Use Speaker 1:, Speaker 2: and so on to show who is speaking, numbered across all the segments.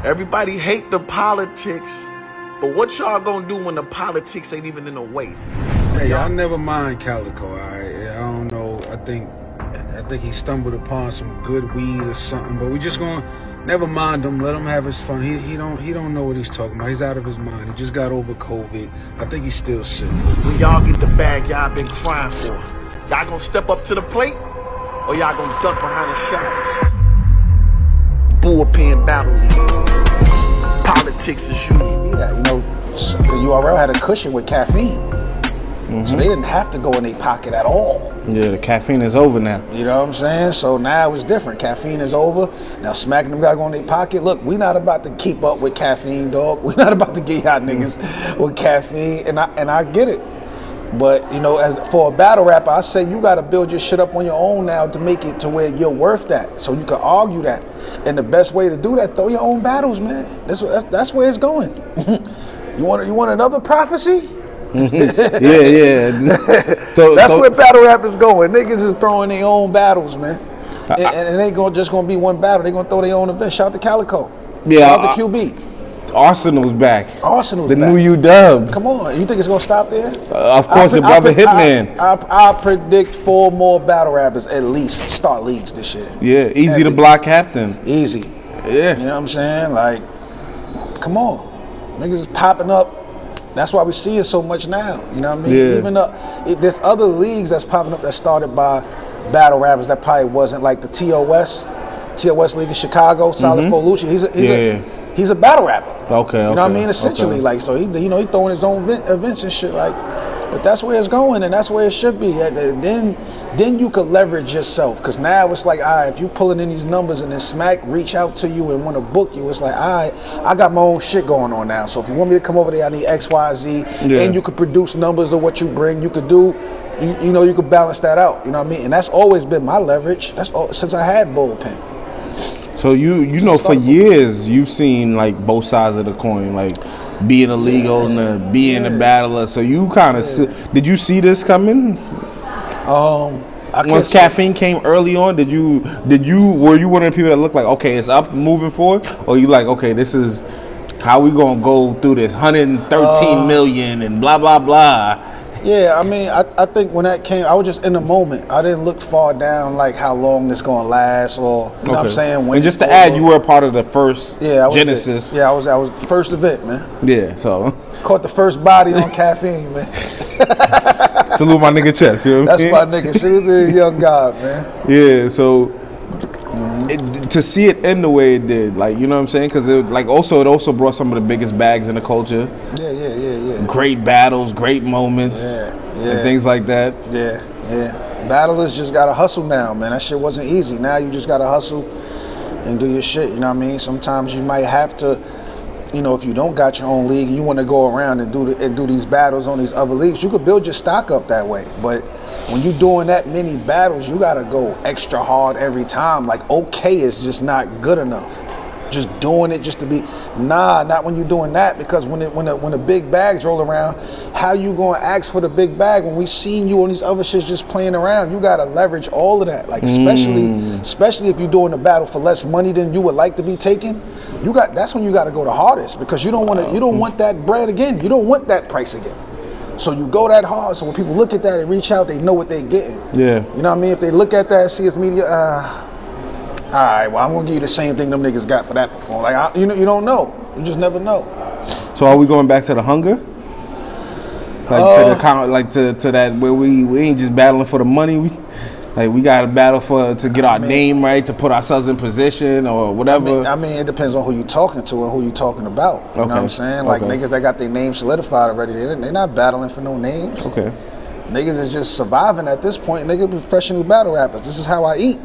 Speaker 1: Everybody hate the politics, but what y'all gonna do when the politics ain't even in the way?
Speaker 2: Hey, I never mind Calico. I don't know. I think he stumbled upon some good weed or something. But we just gonna never mind him. Let him have his fun. He don't know what he's talking about. He's out of his mind. He just got over COVID. I think he's still sick.
Speaker 1: When y'all get the bag y'all been crying for, y'all gonna step up to the plate, or y'all gonna duck behind the shadows? Bullpen battle league. Politics as usual.
Speaker 3: You know, the URL had a cushion with caffeine. So they didn't have to go in their pocket at all.
Speaker 4: Yeah, the caffeine is over now.
Speaker 3: You know what I'm saying? So now it's different. Caffeine is over. Now smacking them gotta go in their pocket. Look, we not about to keep up with caffeine, dog. We not about to get y'all niggas with caffeine, and I get it. But you know, as for a battle rapper, I say you gotta build your shit up on your own now to make it to where you're worth that. So you can argue that. And the best way to do that, throw your own battles, man. That's where it's going. You want another prophecy?
Speaker 4: yeah.
Speaker 3: That's where battle rap is going. Niggas is throwing their own battles, man. And it ain't just gonna be one battle. They gonna throw their own event. Shout out to Calico.
Speaker 4: Yeah,
Speaker 3: shout out to QB.
Speaker 4: Arsenal's back.
Speaker 3: Arsenal's
Speaker 4: the
Speaker 3: back.
Speaker 4: new UW.
Speaker 3: Come on, you think it's gonna stop there?
Speaker 4: Of course, your brother Hitman.
Speaker 3: I predict 4 more battle rappers at least start leagues this year.
Speaker 4: Yeah, easy to block captain.
Speaker 3: Easy.
Speaker 4: Yeah.
Speaker 3: You know what I'm saying? Like, come on, niggas is popping up. That's why we see it so much now. You know what I mean?
Speaker 4: Yeah.
Speaker 3: Even there's other leagues that's popping up that started by battle rappers that probably wasn't, like the TOS League in Chicago. Solid Folucci. He's a battle rapper.
Speaker 4: Okay.
Speaker 3: You know what I mean? Essentially, like, so he throwing his own events and shit, like. But that's where it's going, and that's where it should be. Then you could leverage yourself, because now it's like, all right, if you pulling in these numbers and then Smack reach out to you and want to book you, it's like, all right, I got my own shit going on now. So if you want me to come over there, I need X, Y, Z, and you could produce numbers of what you bring. You could do, you know, you could balance that out. You know what I mean? And that's always been my leverage. That's all, since I had bullpen.
Speaker 4: So you know, for years you've seen like both sides of the coin, like being a league owner, being a battler. So you kind of did you see this coming? Once caffeine came early on, were you one of the people that looked like, okay, it's up moving forward, or you like, okay, this is how we gonna go through this 113 million and blah blah blah?
Speaker 3: Yeah, I mean, I think when that came, I was just in the moment. I didn't look far down, like how long this gonna last, or you know what I'm saying. When
Speaker 4: and just to add, you were a part of the first Genesis.
Speaker 3: I was the first event, man.
Speaker 4: Yeah, so
Speaker 3: caught the first body on caffeine, man.
Speaker 4: Salute my nigga Chess. You know what I mean?
Speaker 3: That's my nigga. She was a young god, man.
Speaker 4: Yeah, so to see it end the way it did, like, you know what I'm saying? Because it also brought some of the biggest bags in the culture.
Speaker 3: Yeah.
Speaker 4: Great battles, great moments, and things like that.
Speaker 3: Yeah. Battlers just gotta hustle now, man. That shit wasn't easy. Now you just gotta hustle and do your shit. You know what I mean? Sometimes you might have to, you know, if you don't got your own league and you want to go around and do these battles on these other leagues, you could build your stock up that way. But when you're doing that many battles, you gotta go extra hard every time. Like, okay is just not good enough. Just doing it just to be, not when you're doing that, because when the big bags roll around, how you gonna ask for the big bag when we seen you on these other shits just playing around? You gotta leverage all of that, like especially if you're doing a battle for less money than you would like to be taking. That's when you gotta go the hardest, because you don't want that bread again. You don't want that price again. So you go that hard, so when people look at that and reach out, they know what they're getting. Yeah. You know what I mean? If they look at that and see it's media, all right, well, I'm gonna give you the same thing them niggas got for that performance. Like, you don't know. You just never know.
Speaker 4: So are we going back to the hunger? Like to that where we ain't just battling for the money. We got to battle to get our name right, to put ourselves in position or whatever.
Speaker 3: I mean, it depends on who you talking to and who you talking about. You know what I'm saying? Like, niggas that got their name solidified already, they're not battling for no names.
Speaker 4: Okay.
Speaker 3: Niggas is just surviving at this point. Niggas professional battle rappers. This is how I eat.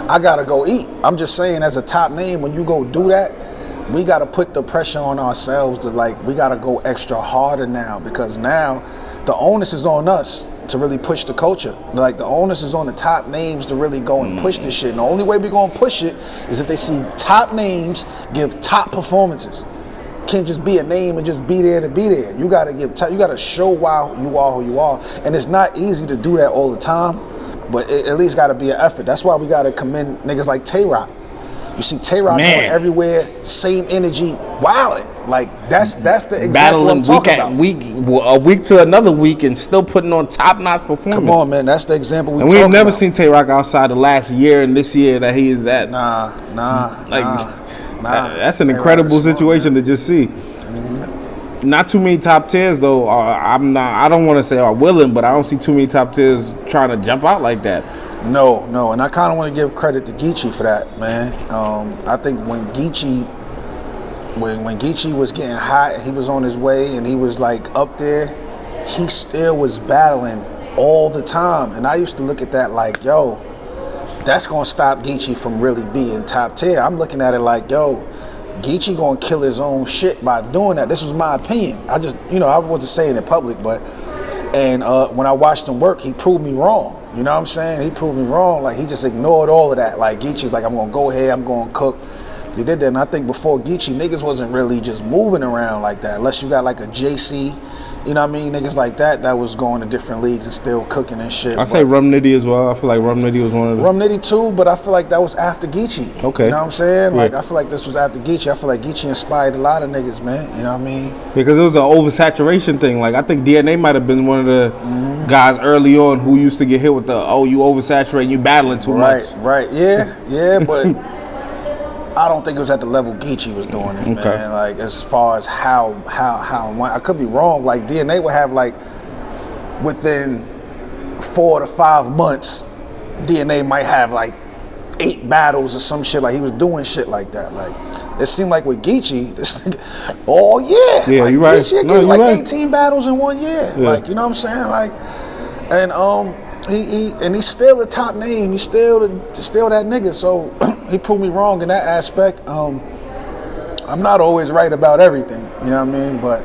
Speaker 3: I gotta go eat. I'm just saying, as a top name, when you go do that, we gotta put the pressure on ourselves to, like, we gotta go extra harder now, because now the onus is on us to really push the culture. Like, the onus is on the top names to really go and push this shit. And the only way we gonna push it is if they see top names give top performances. Can't just be a name and just be there to be there. You gotta you gotta show why you are who you are. And it's not easy to do that all the time, but it at least gotta be an effort. That's why we gotta commend niggas like Tay-Rock. You see Tay-Rock going everywhere, same energy, wilding. Like that's the example
Speaker 4: battling
Speaker 3: I'm talking about.
Speaker 4: a week to another week and still putting on top-notch performance.
Speaker 3: Come on, man, that's the example
Speaker 4: and we've never seen Tay-Rock outside the last year and this year that he is at.
Speaker 3: Nah.
Speaker 4: That's an incredible situation to just see. Not too many top tiers though. I don't want to say are willing, but I don't see too many top tiers trying to jump out like that.
Speaker 3: No, and I kind of want to give credit to Geechee for that, man. I think when Geechee was getting hot and he was on his way and he was like up there, he still was battling all the time. And I used to look at that like, yo, that's gonna stop Geechee from really being top tier. I'm looking at it like, yo, Geechee gonna kill his own shit by doing that. This was my opinion. I just, I wasn't saying it in public, but when I watched him work, he proved me wrong. You know what I'm saying? He proved me wrong. Like, he just ignored all of that. Like, Geechee's like, I'm gonna go ahead, I'm gonna cook. He did that, and I think before Geechee, niggas wasn't really just moving around like that, unless you got like a JC, you know what I mean? Niggas like that was going to different leagues and still cooking and shit.
Speaker 4: I say Rum Nitty as well. I feel like Rum Nitty was one of the...
Speaker 3: Rum Nitty too, but I feel like that was after Geechee.
Speaker 4: Okay.
Speaker 3: You know what I'm saying?
Speaker 4: Yeah.
Speaker 3: Like, I feel like this was after Geechee. I feel like Geechee inspired a lot of niggas, man. You know what I mean?
Speaker 4: Because it was an oversaturation thing. Like, I think DNA might have been one of the guys early on who used to get hit with the, you oversaturate, you battling too much.
Speaker 3: Right. Yeah, but I don't think it was at the level Geechee was doing it, man. Like, as far as how I could be wrong. Like, DNA would have, like, within 4 to 5 months, DNA might have, like, 8 battles or some shit. Like, he was doing shit like that. Like, it seemed like with Geechee, this nigga, all year.
Speaker 4: Yeah,
Speaker 3: like,
Speaker 4: you're right.
Speaker 3: Geechee
Speaker 4: No, you're right.
Speaker 3: 18 battles in 1 year.
Speaker 4: Yeah.
Speaker 3: Like, you know what I'm saying? Like, and he's still a top name. He's still that nigga. So he proved me wrong in that aspect. I'm not always right about everything. You know what I mean? But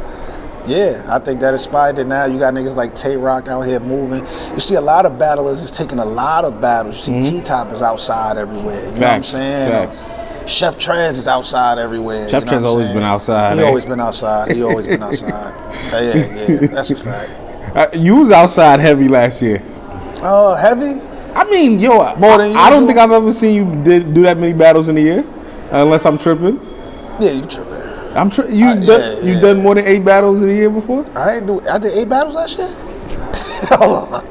Speaker 3: yeah, I think that inspired it. Now you got niggas like Tay-Rock out here moving. You see a lot of battlers is taking a lot of battles. You see T-Top is outside everywhere. You know what I'm saying? Chef Trez is outside everywhere.
Speaker 4: Chef Trez always been outside.
Speaker 3: He always been outside. Yeah, that's a fact.
Speaker 4: You was outside heavy last year.
Speaker 3: Heavy?
Speaker 4: I mean,
Speaker 3: more than
Speaker 4: I don't think I've ever seen you do that many battles in a year, unless I'm tripping.
Speaker 3: Yeah, you tripping.
Speaker 4: You done more than 8 battles in a year before?
Speaker 3: I did 8 battles last year? Hold on.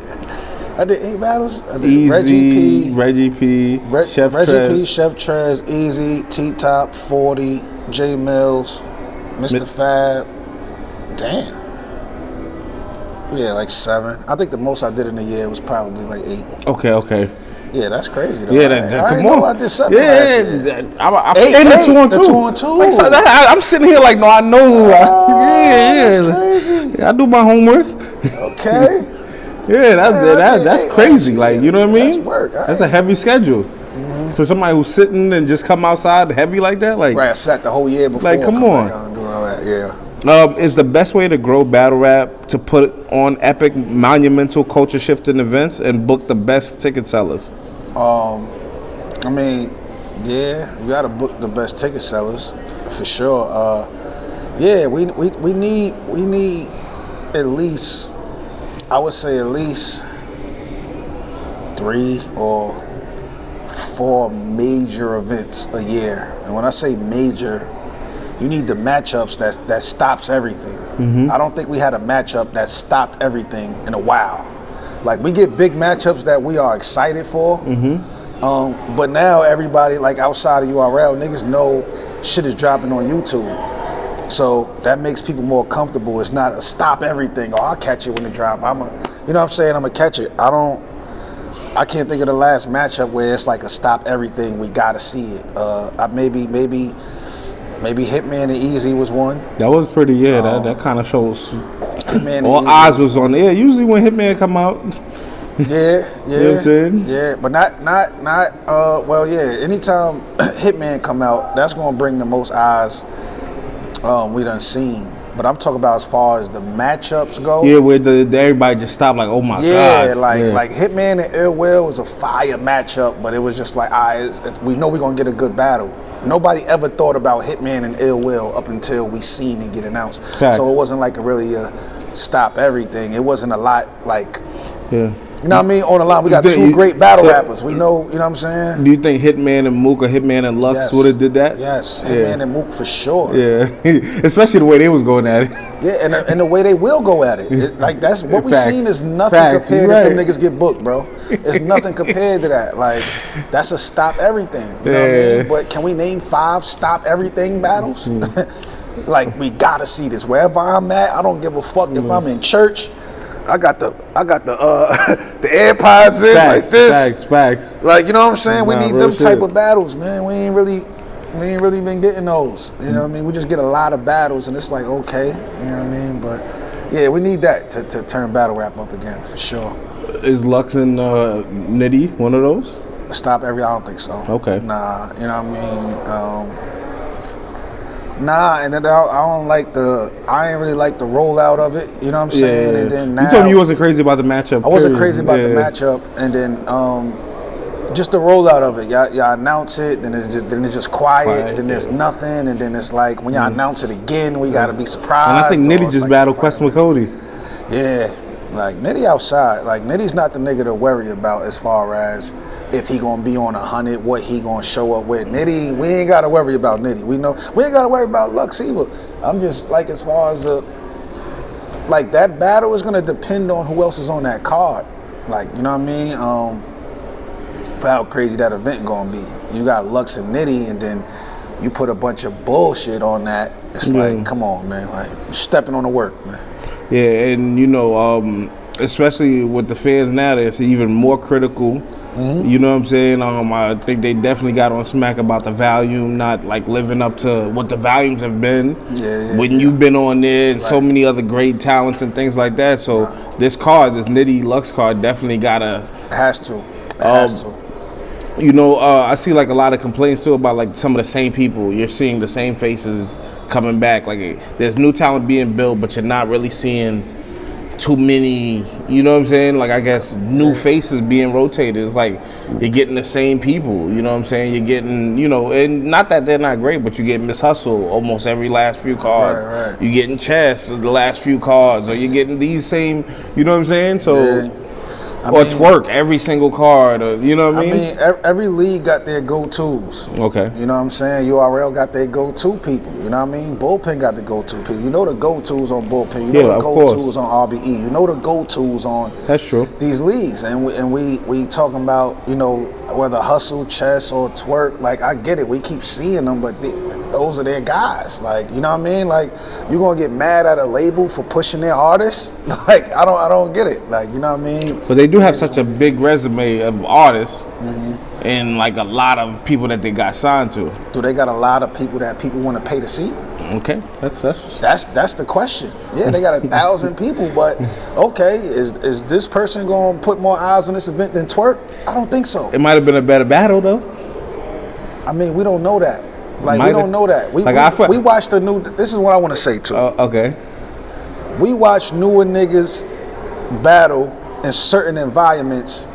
Speaker 3: I did 8 battles. I did
Speaker 4: Easy, Reggie P, Chef
Speaker 3: Trez, Easy, T-Top, 40, J Mills, Mr. Fab. Damn. Yeah, like 7. I think the most I did in a year was probably like 8.
Speaker 4: Okay.
Speaker 3: Yeah, that's crazy though.
Speaker 4: Yeah,
Speaker 3: come on. I did 7 last year.
Speaker 4: I'm in the 2 and 2.
Speaker 3: 2 and 2.
Speaker 4: Like, so I'm sitting here like, no, I know.
Speaker 3: That's crazy.
Speaker 4: Yeah, I do my homework.
Speaker 3: Okay.
Speaker 4: Yeah, that's crazy. Like, you know what I mean?
Speaker 3: That's work.
Speaker 4: That's a heavy schedule. For somebody who's sitting and just come outside heavy like that, like,
Speaker 3: right, I sat the whole year before.
Speaker 4: Like, come on.
Speaker 3: Doing all that, yeah.
Speaker 4: Is the best way to grow battle rap to put on epic, monumental, culture-shifting events and book the best ticket sellers?
Speaker 3: I mean, yeah, you got to book the best ticket sellers for sure. Yeah, we need at least, I would say at least 3 or 4 major events a year. And when I say major, you need the matchups that stops everything. I don't think we had a matchup that stopped everything in a while. Like, we get big matchups that we are excited for, but now everybody, like, outside of URL, niggas know shit is dropping on YouTube. So that makes people more comfortable. It's not a stop everything. I'll catch it when it drop. You know what I'm saying? I'm gonna catch it. I can't think of the last matchup where it's like a stop everything. We gotta see it. Maybe Hitman and Easy was one.
Speaker 4: That was pretty, that kind of shows.
Speaker 3: Hitman
Speaker 4: all eyes was on there. Usually when Hitman come out.
Speaker 3: Yeah.
Speaker 4: You know what I'm saying?
Speaker 3: Yeah, but anytime Hitman come out, that's gonna bring the most eyes we done seen. But I'm talking about as far as the matchups go.
Speaker 4: Yeah, where everybody just stopped like, oh my God.
Speaker 3: Yeah, like Hitman and Ill Will was a fire matchup, but it was just like, we know we're gonna get a good battle. Nobody ever thought about Hitman and Ill Will up until we seen it get announced.
Speaker 4: Facts.
Speaker 3: So it wasn't like a really stop everything. It wasn't a lot like You know what I mean? On the line, we got two great battle rappers. We know, you know what I'm saying?
Speaker 4: Do you think Hitman and Mook or Hitman and Lux would have did that?
Speaker 3: Yes, Hitman and Mook for sure.
Speaker 4: Yeah, especially the way they was going at it.
Speaker 3: Yeah, and the way they will go at it. Like, that's what we've seen is nothing compared to them niggas get booked, bro. It's nothing compared to that. Like, that's a stop everything. You know what I mean? But can we name 5 stop everything battles? Like, we gotta see this. Wherever I'm at, I don't give a fuck if I'm in church. I got the the AirPods in like this.
Speaker 4: Facts.
Speaker 3: Like, you know what I'm saying? We need them type of battles, man. We ain't really been getting those. You know what I mean? We just get a lot of battles, and it's like, okay, you know what I mean? But yeah, we need that to turn battle rap up again for sure.
Speaker 4: Is Lux and Nitty one of those?
Speaker 3: Stop every. I don't think so.
Speaker 4: Okay.
Speaker 3: Nah, you know what I mean? Nah, and then I ain't really like the rollout of it, you know what I'm saying? And then now,
Speaker 4: you told me you wasn't crazy about the matchup.
Speaker 3: I wasn't crazy about the matchup, and then just the rollout of it. Y'all announce it, then it's just quiet, then there's nothing, and then it's like when y'all announce it again, we gotta be surprised.
Speaker 4: And I think Nitty just battled Quest McCody.
Speaker 3: Yeah, like Nitty outside, like Nitty's not the nigga to worry about as far as if he gonna be on 100, what he gonna show up with. Nitty, we ain't gotta worry about Nitty. We know we ain't gotta worry about Lux either. I'm just like, as far as like that battle is gonna depend on who else is on that card. Like, you know what I mean? For how crazy that event gonna be. You got Lux and Nitty, and then you put a bunch of bullshit on that. It's like, come on, man. Like, you're stepping on the work, man.
Speaker 4: Yeah, and you know, especially with the fans now, they're even more critical. You know what I'm saying? I think they definitely got on smack about the volume, not like living up to what the volumes have been when you've been on there, and so many other great talents and things like that. So this card, this Nitty Lux card, definitely gotta.
Speaker 3: It has to.
Speaker 4: You know, I see like a lot of complaints too about like some of the same people. You're seeing the same faces coming back. Like, there's new talent being built, but you're not really seeing too many, you know what I'm saying? Like, I guess new faces being rotated. It's like you're getting the same people, you know what I'm saying? You're getting, you know, and not that they're not great, but you get Miss Hustle almost every last few cards.
Speaker 3: Right.
Speaker 4: You're getting Chess the last few cards, or you're getting these same, you know what I'm saying? So, or Twerk every single card, or, you know what I mean?
Speaker 3: I mean, every league got their go-tos.
Speaker 4: Okay.
Speaker 3: You know what I'm saying? URL got their go-to people. You know what I mean? Bullpen got the go-to people. You know the go-tos on Bullpen. You know the go-tos on RBE. You know the go-tos on
Speaker 4: That's true.
Speaker 3: These leagues. And we talking about, you know, whether Hustle, Chess, or Twerk. Like, I get it. We keep seeing them, but those are their guys. Like, you know what I mean? Like, you gonna get mad at a label for pushing their artists? Like, I don't get it. Like, you know what I mean?
Speaker 4: But they do have such a big resume of artists and like a lot of people that they got signed to.
Speaker 3: Do they got a lot of people that people want to pay to see?
Speaker 4: Okay, that's
Speaker 3: the question. Yeah, they got 1,000 people, but okay, is this person gonna put more eyes on this event than Twerk? I don't think so.
Speaker 4: It might have been a better battle though.
Speaker 3: I mean, we don't know that. Like, we don't know that. We watched the new. This is what I want to say too.
Speaker 4: Okay.
Speaker 3: We watch newer niggas battle in certain environments,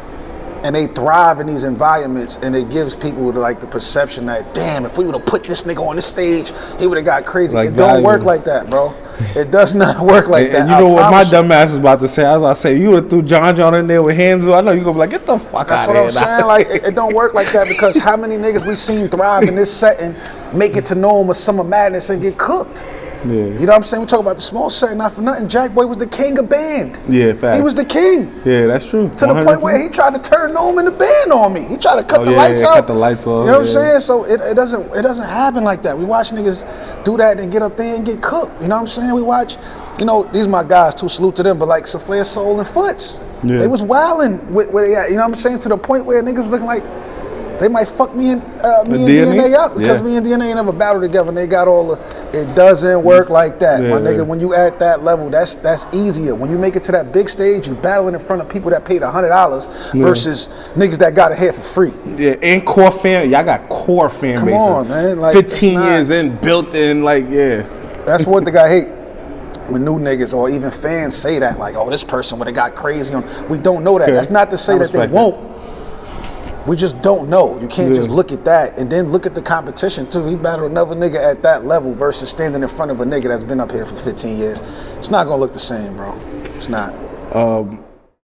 Speaker 3: and they thrive in these environments, and it gives people like the perception that, damn, if we would have put this nigga on this stage, he would have got crazy. Like, it don't work like that, bro. It does not work like that.
Speaker 4: And you know what my dumb ass was about to say? I was about to say, you would have threw John in there with hands. I know you're going to be like, get the fuck out of here.
Speaker 3: That's what I'm saying. Like, it don't work like that, because how many niggas we seen thrive in this setting, make it to Nome or Summer Madness and get cooked?
Speaker 4: Yeah.
Speaker 3: You know what I'm saying? We talk about the small set, not for nothing. Jack Boy was the king of band.
Speaker 4: Yeah, facts.
Speaker 3: He was the king.
Speaker 4: Yeah, that's true.
Speaker 3: To 100%. The point where he tried to turn Nome into band on me. He tried to cut the lights out.
Speaker 4: Cut the lights off.
Speaker 3: You know what I'm saying? So it doesn't happen like that. We watch niggas do that and get up there and get cooked. You know what I'm saying? We watch, you know, these are my guys too, salute to them, but like Saflare Soul and Foots. Yeah. They was wilding where they at. You know what I'm saying? To the point where niggas looking like they might fuck me and DNA up, because me and DNA ain't never battled together, and they got all the. It doesn't work like that, my nigga. When you at that level, that's easier. When you make it to that big stage, you battling in front of people that paid $100 versus niggas that got it here for free.
Speaker 4: Yeah, and core fan. Y'all got core fan bases.
Speaker 3: Come on, man. Like,
Speaker 4: 15 years in, built in, like,
Speaker 3: That's what the guy hate. When new niggas or even fans say that, like, oh, this person would have got crazy on. We don't know that. That's not to say that they won't. We just don't know. You can't just look at that and then look at the competition too. He battled another nigga at that level versus standing in front of a nigga that's been up here for 15 years. It's not gonna look the same, bro. It's not.